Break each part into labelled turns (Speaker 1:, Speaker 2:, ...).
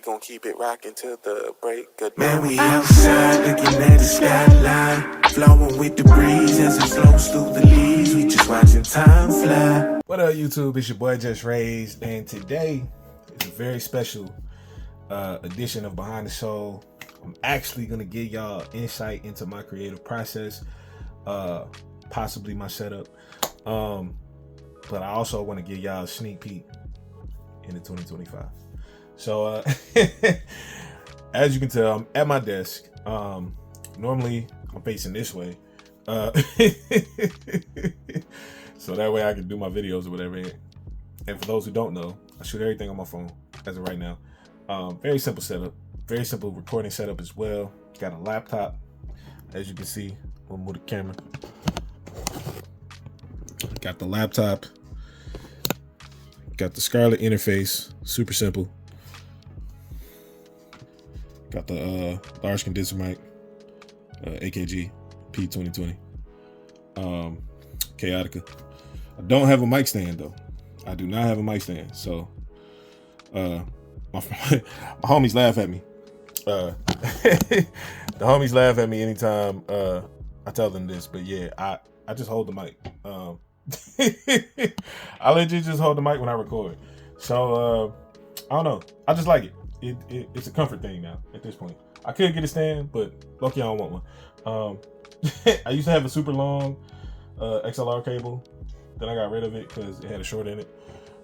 Speaker 1: we gon' keep it rocking till the break of day.
Speaker 2: Man, we outside looking at the skyline, flowing with the breeze as it flows through the leaves. We just watching time fly.
Speaker 3: What up, YouTube? It's your boy JusRzd, and today is a very special edition of Behind the Soul. I'm actually gonna give y'all insight into my creative process, possibly my setup, but I also want to give y'all a sneak peek into 2025. So as you can tell, I'm at my desk. Normally I'm facing this way, so that way I can do my videos or whatever. And for those who don't know, I shoot everything on my phone as of right now. Very simple setup, very simple recording setup as well. Got a laptop, as you can see. We'll move the camera. Got the laptop. Got the Scarlett interface, super simple. Got the large condenser mic, AKG P2020, Chaotica. I don't have a mic stand though. I do not have a mic stand, so my homies laugh at me. The homies laugh at me anytime I tell them this, but yeah, I just hold the mic. I legit just hold the mic when I record. So I don't know. I just like it. It's a comfort thing now at this point. I could get a stand, but lucky I don't want one. I used to have a super long XLR cable. Then I got rid of it because it had a short in it.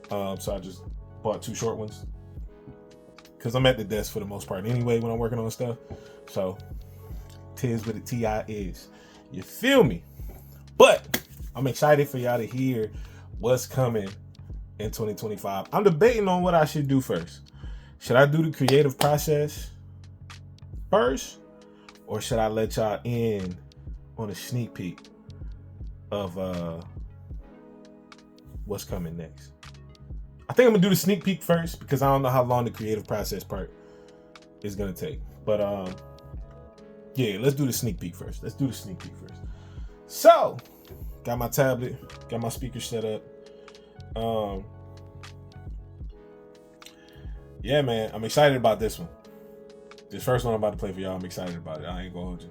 Speaker 3: So I just bought two short ones. Because I'm at the desk for the most part anyway when I'm working on stuff. So, tis what the TI is. You feel me? But I'm excited for y'all to hear what's coming in 2025. I'm debating on what I should do first. Should I do the creative process first? Or should I let y'all in on a sneak peek of what's coming next? I think I'm gonna do the sneak peek first because I don't know how long the creative process part is gonna take. But yeah, let's do the sneak peek first. So, got my tablet, got my speaker set up. Yeah, man, I'm excited about this one. This first one I'm about to play for y'all, I'm excited about it. I ain't gonna hold you.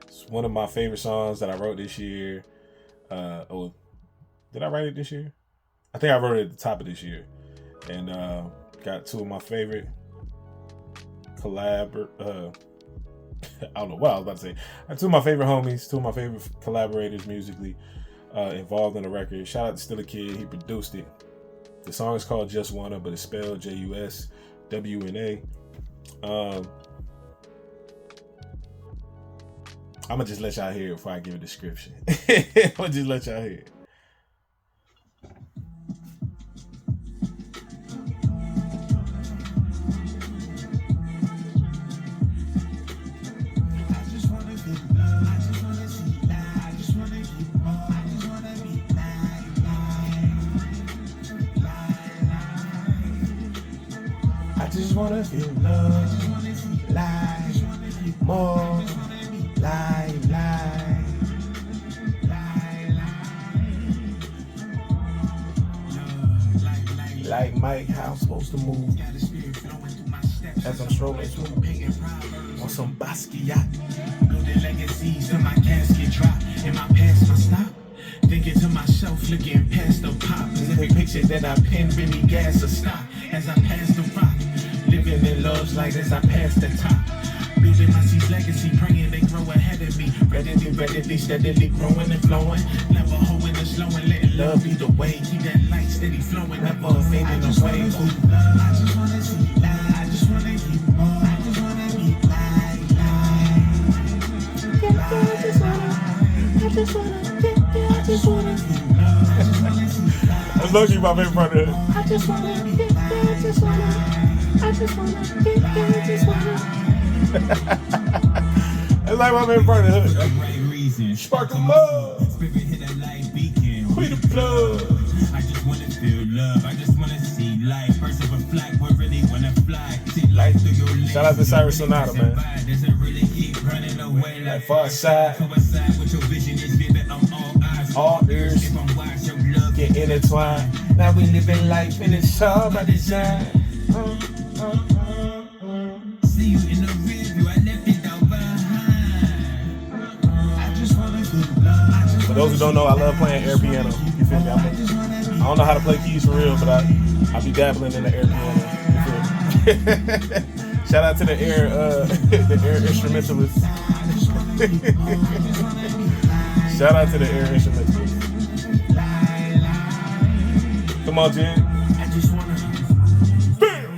Speaker 3: It's one of my favorite songs that I wrote this year. Did I write it this year? I think I wrote it at the top of this year. And got two of my favorite I don't know what I was about to say. Two of my favorite homies, two of my favorite collaborators musically involved in the record. Shout out to Still a Kid, he produced it. The song is called Just Wanna, but it's spelled JUSWNA. I'm gonna just let y'all hear it before I give a description. I'm gonna just let y'all hear it. I just wanna feel love, life, more, life. Like Mike, how I'm supposed to move as I'm strolling through on some Basquiat.
Speaker 2: Building legacies till my casket drop. In my past, my stop. Thinking to myself, looking past the pop. Living picture that I pen, really gas or stop. As I pass the rock. Living in love's light as I pass the top. Building my seeds legacy, praying they grow ahead of me. Readily, steadily growing and flowing. Never holding and slowing, letting love be the way. Keep that light steady flowing, never fading away. I just wanna see light, I just wanna keep more. I just wanna be light. I just wanna see love.
Speaker 3: That's lucky my favorite part of it.
Speaker 4: I just wanna get there, I just wanna get there, I just wanna.
Speaker 3: That's like my favorite part of the hood.
Speaker 2: Right reason.
Speaker 3: Spark 'em up.
Speaker 2: Spirit hit that light beacon.
Speaker 3: We the plug.
Speaker 2: I just wanna feel love. I just wanna see life. Person with flag, we really wanna fly. See life through your lens.
Speaker 3: Shout out to Cyrus Sonata, man.
Speaker 2: Doesn't really keep running away like
Speaker 3: Far side.
Speaker 2: Coincide with your vision is vivid. I'm all eyes.
Speaker 3: All ears.
Speaker 2: If I'm wise, your love
Speaker 3: Get intertwined. Now we living life and it's all by design. those who don't know, I love playing air piano. You feel me? I don't know how to play keys for real, but I be dabbling in the air piano. You feel me? Shout out to the air instrumentalists. Shout out to the air instrumentalists. Come on, Jig.
Speaker 2: I just wanna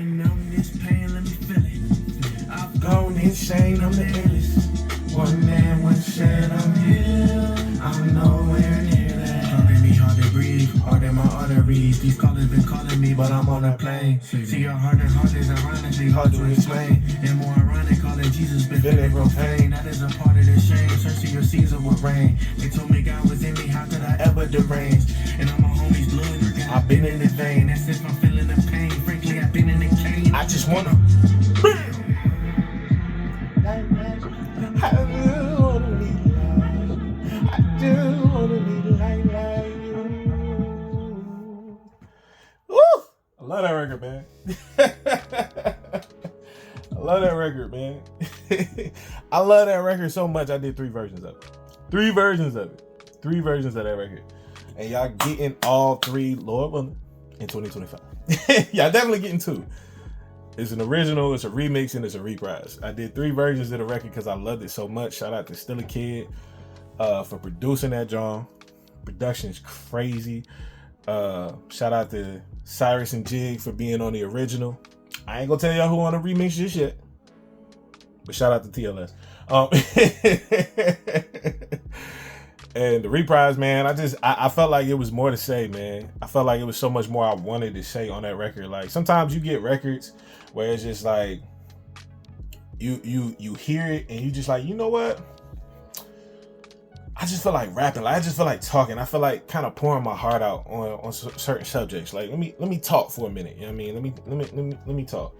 Speaker 2: numb this pain, let me feel it. I've gone insane, I'm the illest. One man, one said I'm healed. I'm nowhere near that. Pumping me hard to breathe, hard in my arteries. These callers been calling me, but I'm on a plane. See, your heart and heart is ironically hard to explain. And more ironic, calling Jesus been feeling profane. That is a part of the shame. Search to your season with rain. They told me God was in me, how could I ever derange? And I'm a homie's blood. I've been in the vein, that's if I'm feeling the pain. Frankly, I've been in the cane. I just wanna.
Speaker 3: I do wanna be like you. Woo! I love that record, man. I love that record, man. I love that record so much. I did 3 versions of it. 3 versions of it. 3 versions of that record. And y'all getting all 3, Lord willing, in 2025. Y'all definitely getting 2. It's an original, it's a remix, and it's a reprise. I did 3 versions of the record because I loved it so much. Shout out to Still a Kid for producing that John. Production is crazy. Shout out to Cyrus and Jig for being on the original. I ain't gonna tell y'all who on the remix just yet, but shout out to TLS. And the reprise, man, I felt like it was more to say, man. I felt like it was so much more I wanted to say on that record. Like sometimes you get records where it's just like you hear it and you just like, you know what? I just feel like rapping. Like I just feel like talking. I feel like kind of pouring my heart out on certain subjects. Like let me talk for a minute. You know what I mean? Let me talk.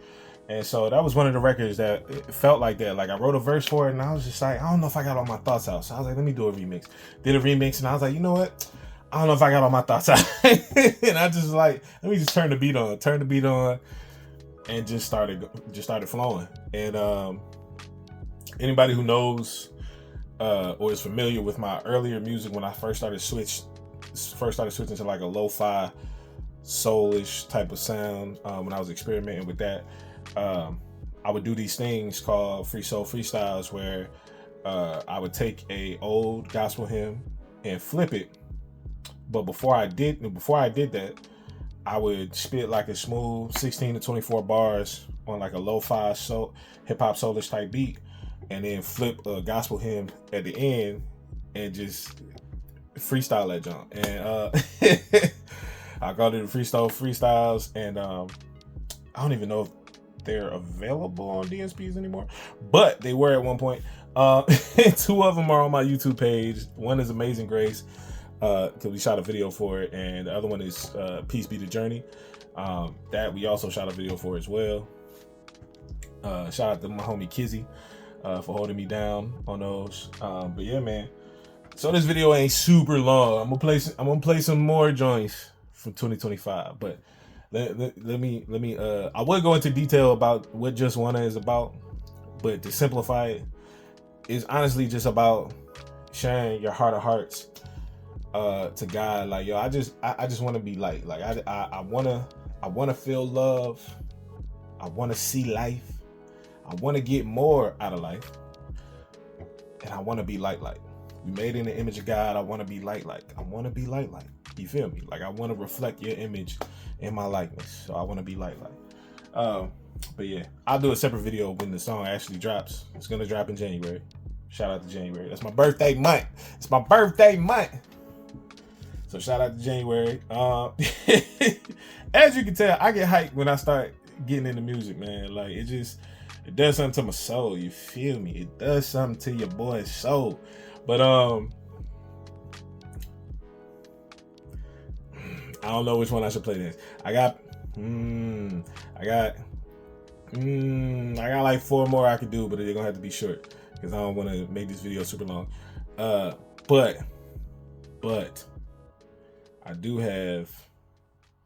Speaker 3: And so that was one of the records that it felt like that. Like I wrote a verse for it and I was just like, I don't know if I got all my thoughts out. So I was like, let me do a remix. Did a remix and I was like, you know what? I don't know if I got all my thoughts out. And I just like, let me just turn the beat on, and just started flowing. And anybody who knows or is familiar with my earlier music when I first started switching to like a lo-fi soulish type of sound, when I was experimenting with that. I would do these things called FreeSoul freestyles where I would take a old gospel hymn and flip it. But before I did that, I would spit like a smooth 16 to 24 bars on like a lo-fi hip hop soulish type beat, and then flip a gospel hymn at the end and just freestyle that jump. And I called it the FreeSoul freestyles, and I don't even know if they're available on DSPs anymore, but they were at one point. 2 of them are on my YouTube page. One is Amazing Grace, because we shot a video for it, and the other one is Peace Be the Journey, that we also shot a video for as well. Shout out to my homie Kizzy for holding me down on those. But yeah, man. So this video ain't super long. I'm gonna play some more joints from 2025, but let me I would go into detail about what Just Wanna is about, but to simplify it, it's honestly just about sharing your heart of hearts to God. Like, yo, I just want to be like I want to feel love. I want to see life. I want to get more out of life, and I want to be like. We made in the image of God. I want to be like. I want to be like. You feel me? Like I want to reflect your image in my likeness. So I want to be like. But yeah, I'll do a separate video when the song actually drops. It's gonna drop in January. Shout out to January. That's my birthday month. It's my birthday month. So shout out to January. As you can tell, I get hyped when I start getting into music, man. Like it does something to my soul. You feel me? It does something to your boy's soul. But I don't know which one I should play this. I got like 4 more I could do, but they're gonna have to be short because I don't want to make this video super long. But I do have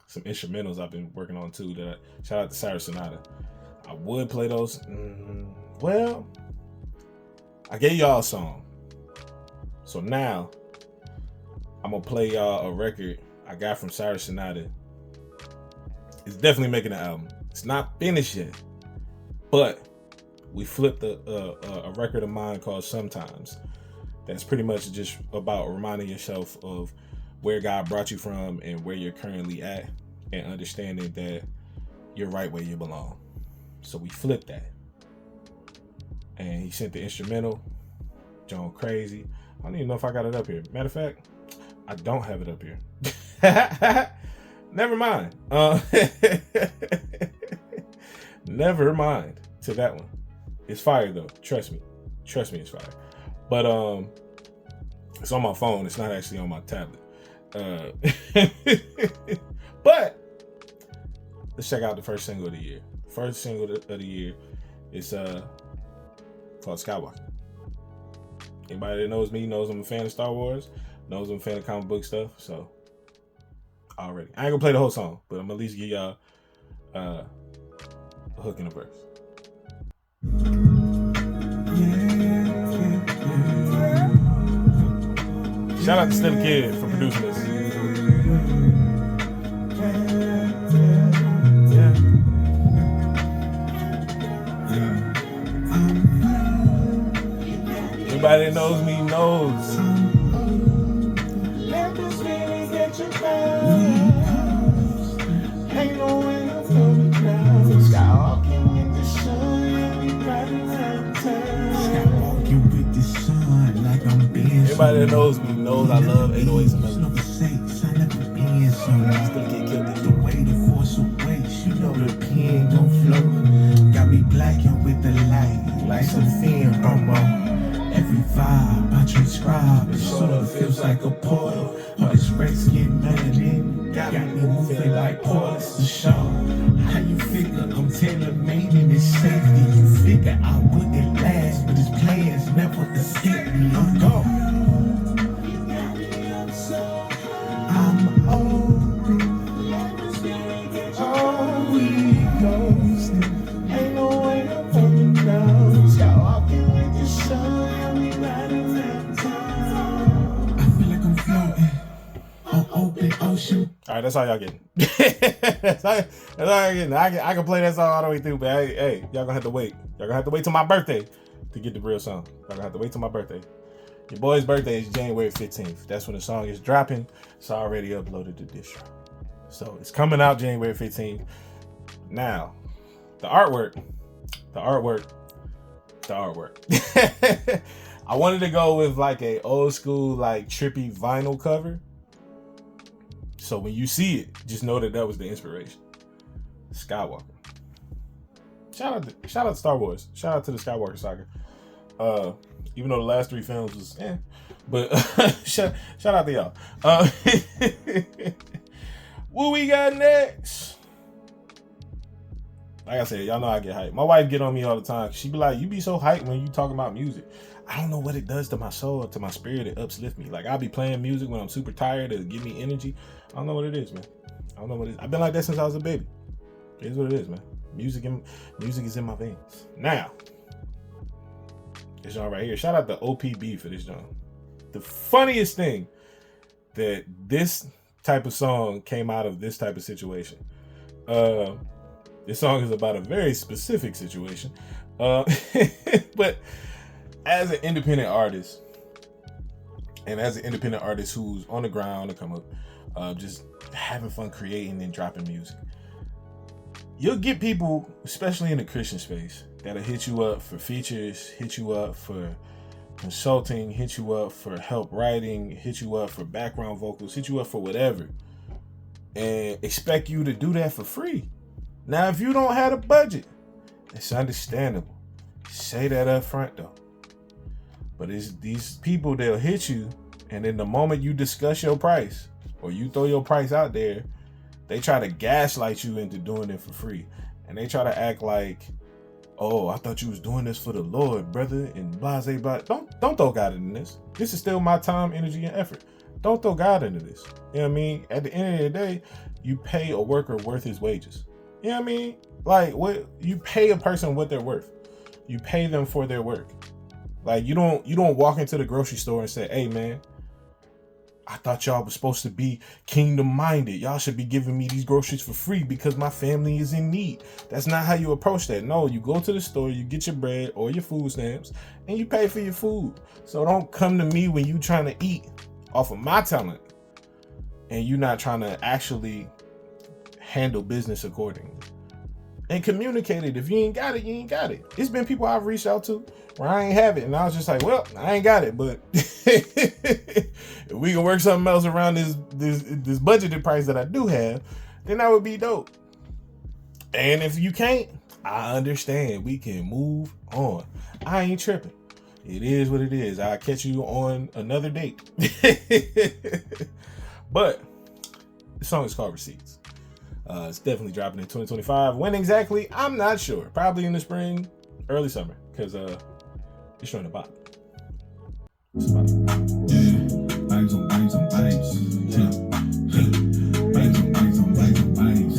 Speaker 3: some instrumentals I've been working on too. Shout out to Cyrus Sonata. I would play those. Well, I gave y'all a song. So now I'm gonna play y'all a record I got from JusRzd. It's definitely making an album. It's not finished yet, but we flipped a record of mine called Sometimes. That's pretty much just about reminding yourself of where God brought you from and where you're currently at, and understanding that you're right where you belong. So we flipped that. And he sent the instrumental, John Crazy. I don't even know if I got it up here. Matter of fact, I don't have it up here. Never mind. Never mind to that one. It's fire though. Trust me. Trust me, it's fire. But it's on my phone. It's not actually on my tablet. But let's check out the first single of the year. First single of the year is called Skywalker. Anybody that knows me knows I'm a fan of Star Wars, knows I'm a fan of comic book stuff, so already. I ain't gonna play the whole song, but I'm gonna at least give y'all a hook and a verse. Shout out to Still a Kid for producing this. Anybody that knows me knows. Ain't no way I'm coming down. Skywalking in the sun, yeah, we riding around town.
Speaker 2: Skywalking with the sun, like I'm being.
Speaker 3: Everybody that knows me knows I love 808s and melodies.
Speaker 2: Number 6, I never been somewhere.
Speaker 3: Still get killed
Speaker 2: The way the force awaits, you know the pen gon' flow. Got me blacking with the light, like some fin promo. Every vibe I transcribe, it sort of feels like a portal. All this red skin melanin got me moving like portals to show. How you figure I'm tailor-made in this safety? You figure I wouldn't last, but his plans never escape me. I'm gone. I'm open. Oh, we ghosting. Ain't no way I'm coming down. Skywalking with the sun. Ocean.
Speaker 3: All right, that's all y'all getting. that's all y'all getting. I can play that song all the way through, but hey, y'all gonna have to wait. Y'all gonna have to wait till my birthday to get the real song. Y'all gonna have to wait till my birthday. Your boy's birthday is January 15th. That's when the song is dropping. It's already uploaded to distro. So it's coming out January 15th. Now, the artwork. I wanted to go with like a old school, like trippy vinyl cover. So when you see it, just know that was the inspiration. Skywalker. Shout out to Star Wars. Shout out to the Skywalker saga. Even though the last 3 films was but shout out to y'all. What we got next? Like I said, y'all know I get hyped. My wife get on me all the time. She be like, you be so hyped when you talking about music. I don't know what it does to my soul, to my spirit. It uplifts me. Like, I'll be playing music when I'm super tired. It'll give me energy. I don't know what it is, man. I don't know what it is. I've been like that since I was a baby. It is what it is, man. Music is in my veins. Now, this genre right here. Shout out to OPB for this genre. The funniest thing that this type of song came out of this type of situation. This song is about a very specific situation. But as an independent artist, and as an independent artist who's on the ground to come up, just having fun creating and dropping music, you'll get people, especially in the Christian space, that'll hit you up for features, hit you up for consulting, hit you up for help writing, hit you up for background vocals, hit you up for whatever, and expect you to do that for free. Now, if you don't have a budget, it's understandable. Say that up front though. But it's these people, they'll hit you, and then the moment you discuss your price or you throw your price out there, they try to gaslight you into doing it for free. And they try to act like, oh, I thought you was doing this for the Lord, brother, and blah, blah, blah. Don't throw God into this. This is still my time, energy, and effort. Don't throw God into this. You know what I mean? At the end of the day, you pay a worker worth his wages. You know what I mean? Like, what you pay a person what they're worth. You pay them for their work. Like, you don't walk into the grocery store and say, hey man, I thought y'all was supposed to be kingdom minded. Y'all should be giving me these groceries for free because my family is in need. That's not how you approach that. No, you go to the store, you get your bread or your food stamps, and you pay for your food. So don't come to me when you trying to eat off of my talent and you not trying to actually handle business accordingly. And communicate it. If you ain't got it, you ain't got it. It's been people I've reached out to where I ain't have it, and I was just like, well, I ain't got it, but if we can work something else around this budgeted price that I do have, then that would be dope. And if you can't, I understand. We can move on. I ain't tripping. It is what it is. I'll catch you on another date. But the song is called Receipts. It's definitely dropping in 2025. When exactly, I'm not sure. Probably in the spring, early summer, because it's showing a bop. It's a bop.
Speaker 2: Yeah, vibes on vibes on vibes. Yeah, vibes on vibes on vibes on vibes.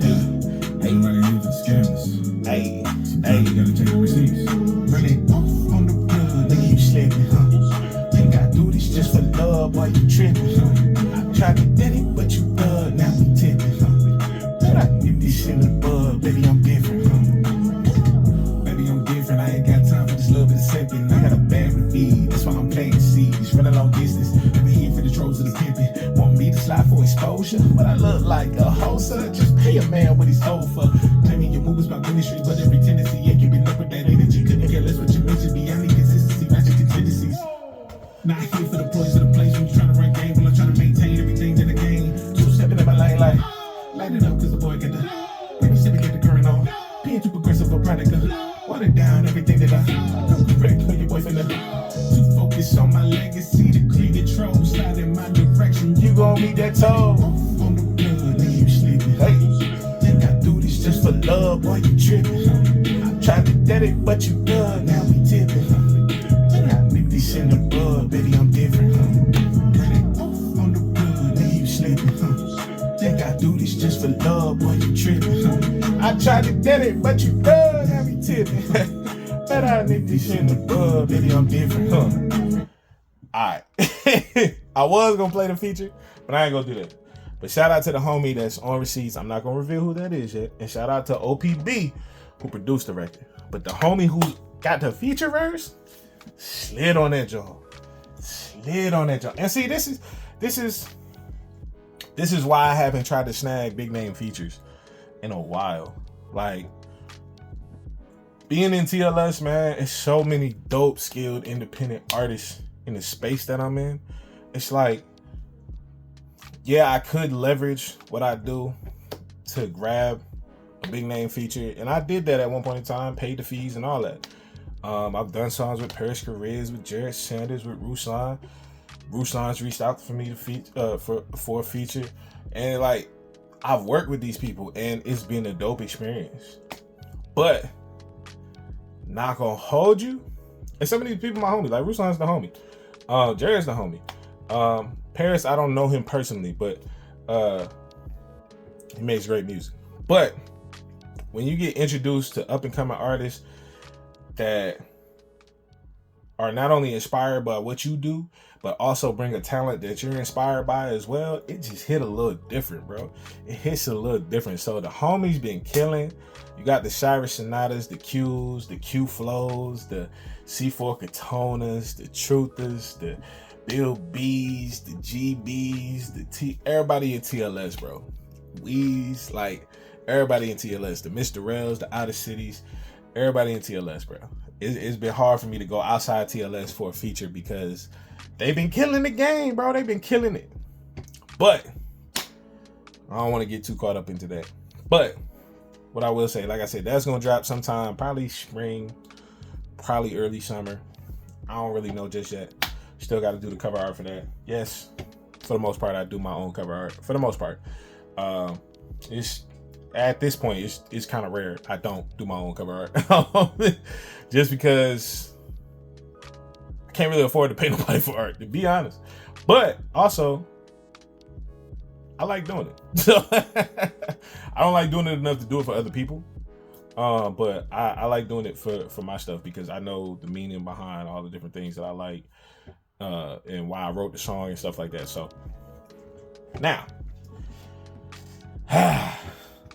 Speaker 2: Yeah, ain't nobody here for the scammers.
Speaker 3: Hey,
Speaker 2: Sometimes you gotta check the receipts. Run it off on the blood, nigga, you slipping, huh? Think I do this just for love, boy, you tripping, huh? I tried to get it, but you thug, now we tipping, huh? But I nip this shit in the bud, baby, I'm different, huh? Baby, I'm different, I ain't got time for this love and sipping. I got a bad repeat, that's why I'm playing C's. Running long distance, I'm here for the trolls of the pimpin'. Want me to slide for exposure, but I look like a hoser. Just pay a man what he's owed for. Claiming your movements about ministry, but every tendency, yeah, keeping up with that energy. Couldn't care less what you mentioned, beyond inconsistency, matching contingencies. Not here for the ploys of the place when you trying to run game, while I'm trying to maintain everything that I gain. Two-stepping in my lane like, light it up cause the boy got the, baby sipping, get the current on. Being too progressive for prodigal, water down everything that I don't correct when your boyfriend too focused on my legacy to clear the troll, slide in my direction, you gon' meet that toe. On the blood, nigga, you sleeping. Hey, think I do this just for love, boy, you tripping. I tried to get it, but you done, now we tipping. This in the blood, baby, I'm different, huh? Run it off on the blood, nigga, you slipping, huh? Think I do this just for love, boy, you tripping, huh? I tried to get it, but you done, now we tipping. But I need this in the blood, baby, I'm different, huh? Alright. I was gonna play the feature, but I ain't gonna do that. But shout out to the homie that's on Receipts. I'm not gonna reveal who that is yet. And shout out to OPB who produced the record. But the homie who got the feature verse slid on that jaw. And see, this is why I haven't tried to snag big name features in a while. Like, being in TLS, man, it's so many dope, skilled, independent artists in the space that I'm in. It's like, yeah, I could leverage what I do to grab a big name feature, and I did that at one point in time, paid the fees and all that. I've done songs with Paris Carriz, with Jared Sanders, with Ruslan. Ruslan's reached out for me to for a feature, and like, I've worked with these people, and it's been a dope experience. But not gonna hold you, and some of these people, my homies, like Ruslan's the homie, Jared's the homie. Paris, I don't know him personally, but he makes great music. But when you get introduced to up and coming artists that are not only inspired by what you do, but also bring a talent that you're inspired by as well, it just hit a little different, bro. It hits a little different. So the homies been killing. You got the Cyrus Sonatas, the Qs, the Q Flows, the C4 Katonas, the Truthers, the Bill B's, the GB's, everybody in TLS, bro. Weez, like, everybody in TLS, the Mr. Rails, the Outer Cities, everybody in TLS, bro. It's been hard for me to go outside TLS for a feature because they've been killing the game, bro. They've been killing it. But I don't want to get too caught up into that. But what I will say, like I said, that's going to drop sometime, probably spring, probably early summer. I don't really know just yet. Still got to do the cover art for that. Yes, for the most part, I do my own cover art. For the most part. It's at this point, it's kind of rare I don't do my own cover art. Just because I can't really afford to pay nobody for art, to be honest. But also, I like doing it. So I don't like doing it enough to do it for other people. But I like doing it for my stuff because I know the meaning behind all the different things that I like.
Speaker 3: and why I wrote the song and stuff like that. So now,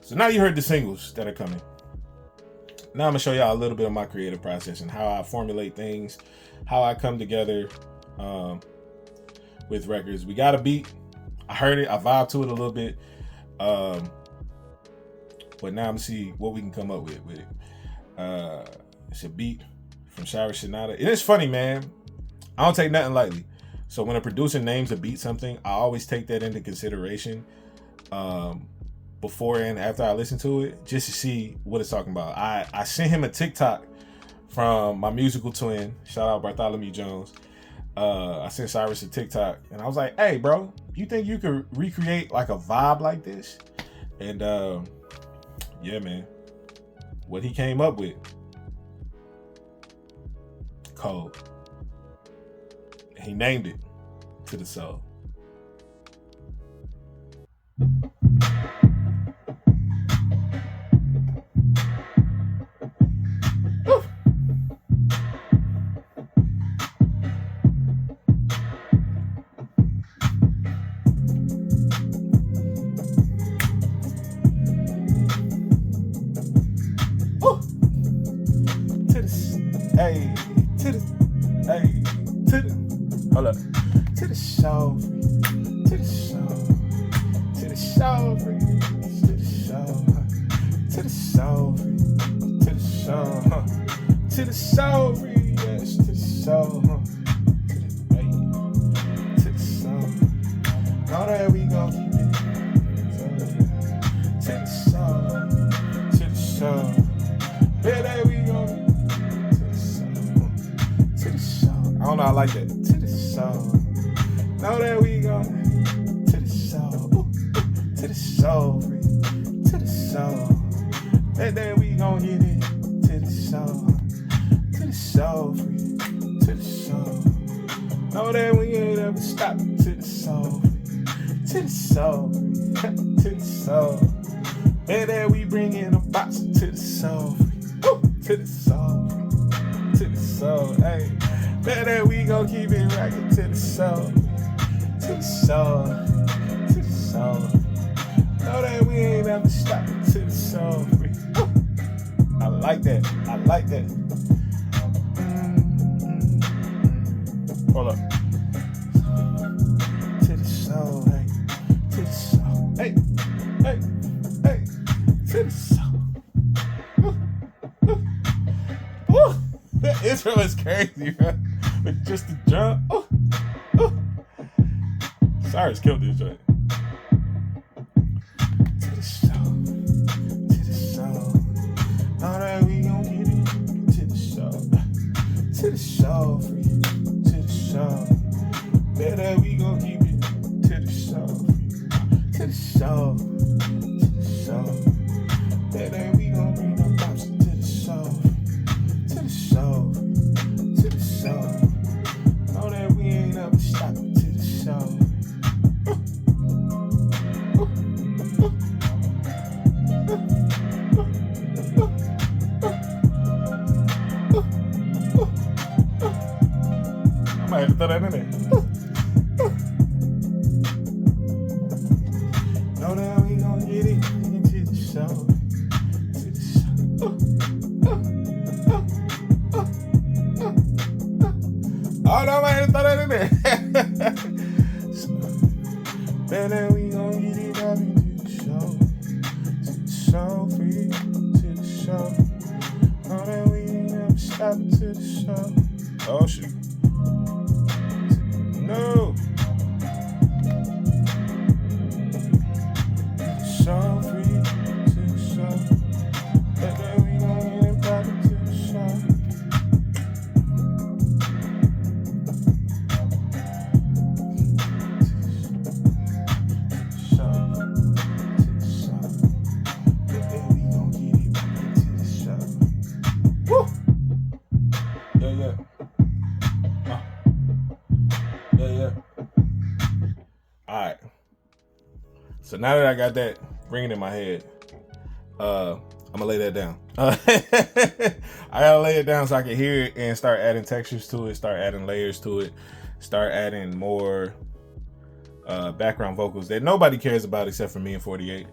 Speaker 3: so now you heard the singles that are coming. Now I'm gonna show y'all a little bit of my creative process and how I formulate things, how I come together with records. We got a beat. I heard it. I vibed to it a little bit. But now I'm gonna see what we can come up with it. It's a beat from JusRzd. And it's funny, man. I don't take nothing lightly. So when a producer names a beat something, I always take that into consideration before and after I listen to it, just to see what it's talking about. I sent him a TikTok from my musical twin. Shout out Bartholomew Jones. I sent Cyrus a TikTok and I was like, hey, bro, you think you could recreate like a vibe like this? And yeah, man, what he came up with, cold. He named it To the Soul. Woo. To the, hey, to the, hey, to the, hold up. To the soul, to the soul, to the soul, to the soul, to the soul, to the soul, to the soul, yes, to the soul, to the, hey, to the soul. Now that we gon' keep it, to the soul, to the soul. Yeah, that we gon' to the soul, to the soul. I don't know, I like that. To the soul. Know that we go to the soul, to the soul, to the soul. That we gon' get it to the soul, to the soul, to the soul. Know that we ain't ever stop to the soul, to the soul, to the soul. That we bring in a box to the soul, to the soul, to the soul. Hey, that we gon' keep it rockin' to the soul. To the soul, to the soul. Know that we ain't ever stopping to the soul. I like that. I like that. Hold up. To the soul, hey. To the soul, hey, hey, hey. To the soul. Woo. That intro is crazy, bro. With just the drum. Cyrus killed this joint. To the soul, to the soul. Now that we gon' get it to the soul, to the soul, to the soul. Better we gon' keep it to the soul, to the soul, to the soul. Better we gon' bring the box to the soul, to the soul, to the soul. Know that we ain't ever stopping to the soul. I might have to throw that in there. Know that we gon' get it into the show. To the show. Oh no, I might have to throw that in there. Better we gon' get it out into the show. To the show, free to the show. Know that we ain't never stopping to the show. Oh shoot. No. So free to the show. But then we gon' get it back to the show. Alright. So now that I got that ringing in my head, I'm gonna lay that down. I gotta lay it down so I can hear it and start adding textures to it, start adding layers to it. start adding more background vocals that nobody cares about except for me and 48.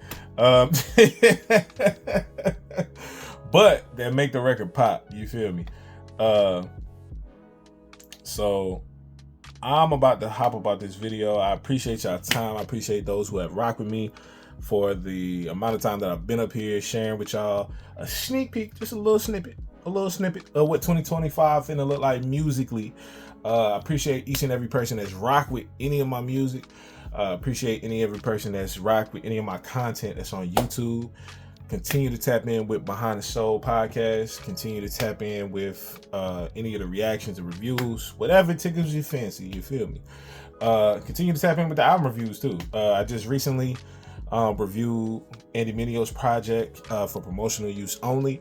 Speaker 3: But that make the record pop. You feel me? So I'm about to hop about this video. I appreciate y'all time. I appreciate those who have rocked with me for the amount of time that I've been up here sharing with y'all a sneak peek, just a little snippet of what 2025 finna look like musically. I appreciate each and every person that's rocked with any of my music. Appreciate every person that's rocked with any of my content that's on YouTube. Continue to tap in with Behind the Soul podcast. Continue to tap in with any of the reactions and reviews, whatever tickles your fancy. You feel me? Continue to tap in with the album reviews too. I just recently reviewed Andy Minio's project for promotional use only.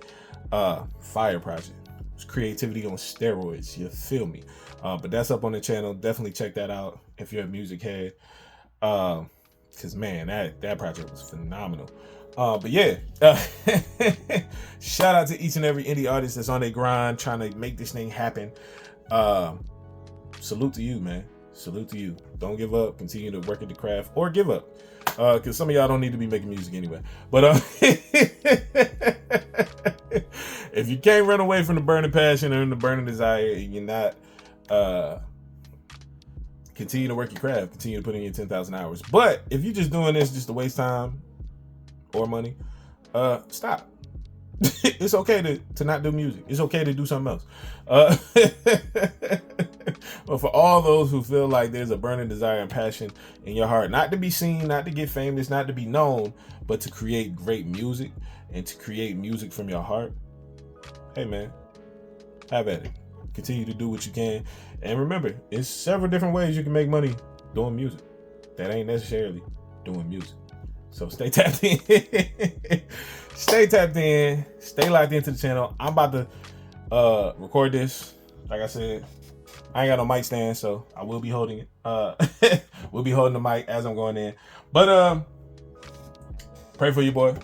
Speaker 3: Fire project. It's creativity on steroids. You feel me? But that's up on the channel. Definitely check that out if you're a music head. Cause man, that project was phenomenal. But yeah, shout out to each and every indie artist that's on their grind trying to make this thing happen. Salute to you, man. Salute to you. Don't give up. Continue to work at the craft or give up. Cause some of y'all don't need to be making music anyway. But if you can't run away from the burning passion and the burning desire, and you're not continue to work your craft, continue to put in your 10,000 hours. But if you're just doing this just to waste time or money, stop. It's okay to not do music. It's okay to do something else. But for all those who feel like there's a burning desire and passion in your heart, not to be seen, not to get famous, not to be known, but to create great music and to create music from your heart, hey man, have at it. Continue to do what you can. And remember, it's several different ways you can make money doing music. That ain't necessarily doing music. So stay tapped in. Stay tapped in. Stay locked into the channel. I'm about to record this. Like I said, I ain't got no mic stand, so I will be holding it. We'll be holding the mic as I'm going in. But pray for you, boy.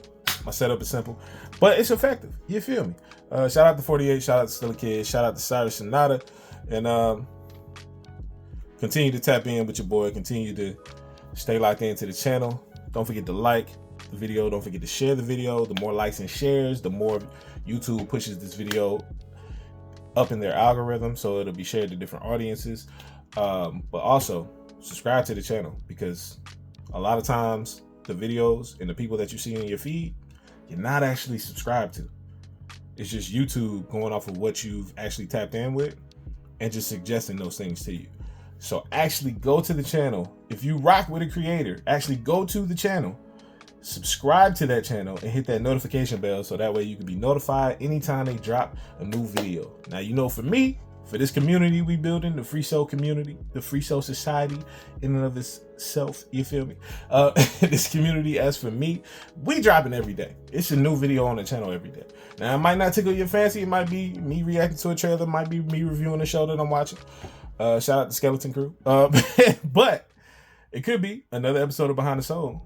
Speaker 3: My setup is simple, but it's effective. You feel me? Shout out to 48. Shout out to Still a Kid. Shout out to Cyrus Sonata. And continue to tap in with your boy. Continue to stay locked into the channel. Don't forget to like the video. Don't forget to share the video. The more likes and shares, the more YouTube pushes this video up in their algorithm, so it'll be shared to different audiences. But also subscribe to the channel, because a lot of times the videos and the people that you see in your feed, you're not actually subscribed to. It's just YouTube going off of what you've actually tapped in with and just suggesting those things to you. So actually go to the channel. If you rock with a creator, actually go to the channel, subscribe to that channel, and hit that notification bell, so that way you can be notified anytime they drop a new video. Now, you know, for me, for this community we building, the FreeSoul community, the FreeSoul society in and of itself, you feel me? This community, as for me, we dropping every day. It's a new video on the channel every day. Now, it might not tickle your fancy. It might be me reacting to a trailer. It might be me reviewing a show that I'm watching. Shout out to Skeleton Crew. But it could be another episode of Behind the Soul,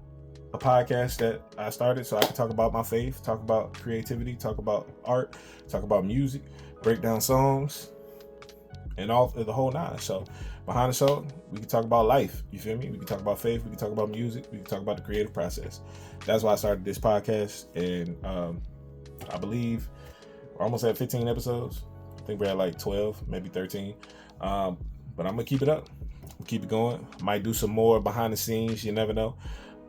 Speaker 3: a podcast that I started so I can talk about my faith, talk about creativity, talk about art, talk about music, break down songs, and all the whole nine. So Behind the Soul, we can talk about life. You feel me? We can talk about faith. We can talk about music. We can talk about the creative process. That's why I started this podcast. And I believe we're almost at 15 episodes. I think we're at like 12, maybe 13. But I'm gonna keep it up. Keep it going. Might do some more behind the scenes. You never know.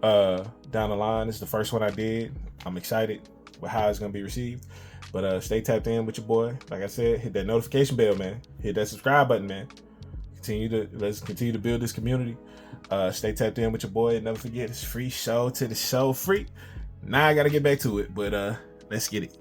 Speaker 3: Down the line, it's the first one I did. I'm excited with how it's gonna be received. But stay tapped in with your boy. Like I said, hit that notification bell, man. Hit that subscribe button, man. Let's continue to build this community. Stay tapped in with your boy. And never forget, it's free show to the show free. Now I gotta get back to it, but let's get it.